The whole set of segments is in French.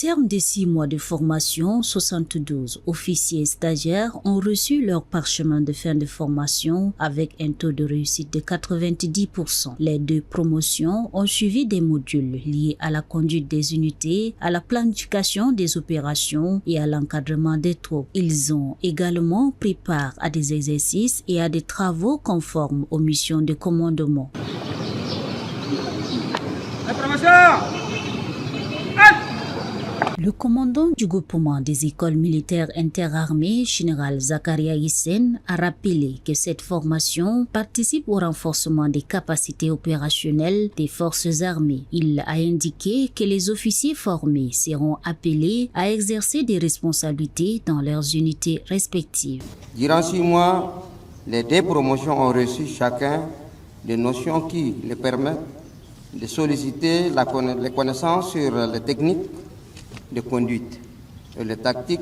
terme de 6 mois de formation, 72 officiers stagiaires ont reçu leur parchemin de fin de formation avec un taux de réussite de 90%. Les 2 promotions ont suivi des modules liés à la conduite des unités, à la planification des opérations et à l'encadrement des troupes. Ils ont également pris part à des exercices et à des travaux conformes aux missions de commandement. Le commandant du groupement des écoles militaires interarmées, général Zakaria Hissène, a rappelé que cette formation participe au renforcement des capacités opérationnelles des forces armées. Il a indiqué que les officiers formés seront appelés à exercer des responsabilités dans leurs unités respectives. Durant 6 mois, les 2 promotions ont reçu chacun des notions qui les permettent de solliciter les connaissances sur les techniques de conduite, et les tactiques,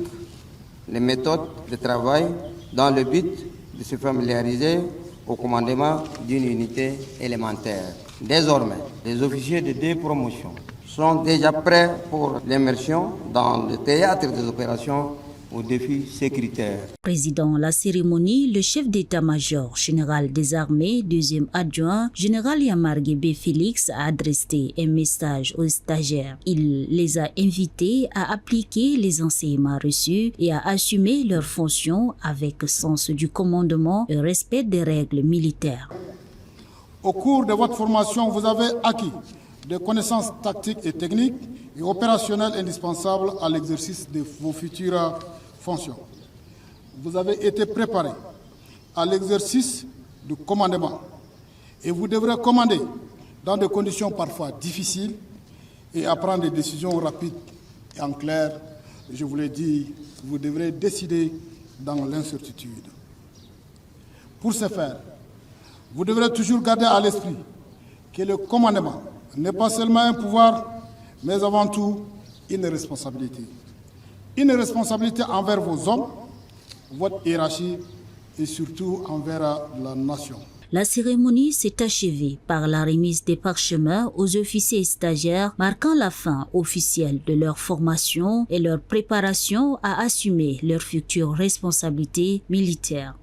les méthodes de travail dans le but de se familiariser au commandement d'une unité élémentaire. Désormais, les officiers de 2 promotions sont déjà prêts pour l'immersion dans le théâtre des opérations aux défis sécuritaires. Président de la cérémonie, le chef d'état-major général des armées, 2e adjoint, général Yamarguebe Félix, a adressé un message aux stagiaires. Il les a invités à appliquer les enseignements reçus et à assumer leurs fonctions avec sens du commandement et respect des règles militaires. Au cours de votre formation, vous avez acquis des connaissances tactiques et techniques et opérationnelles indispensables à l'exercice de vos futures fonctions. Vous avez été préparé à l'exercice du commandement et vous devrez commander dans des conditions parfois difficiles et à prendre des décisions rapides et en clair. Je vous l'ai dit, vous devrez décider dans l'incertitude. Pour ce faire, vous devrez toujours garder à l'esprit que le commandement n'est pas seulement un pouvoir, mais avant tout une responsabilité. Une responsabilité envers vos hommes, votre hiérarchie et surtout envers la nation. La cérémonie s'est achevée par la remise des parchemins aux officiers et stagiaires, marquant la fin officielle de leur formation et leur préparation à assumer leurs futures responsabilités militaires.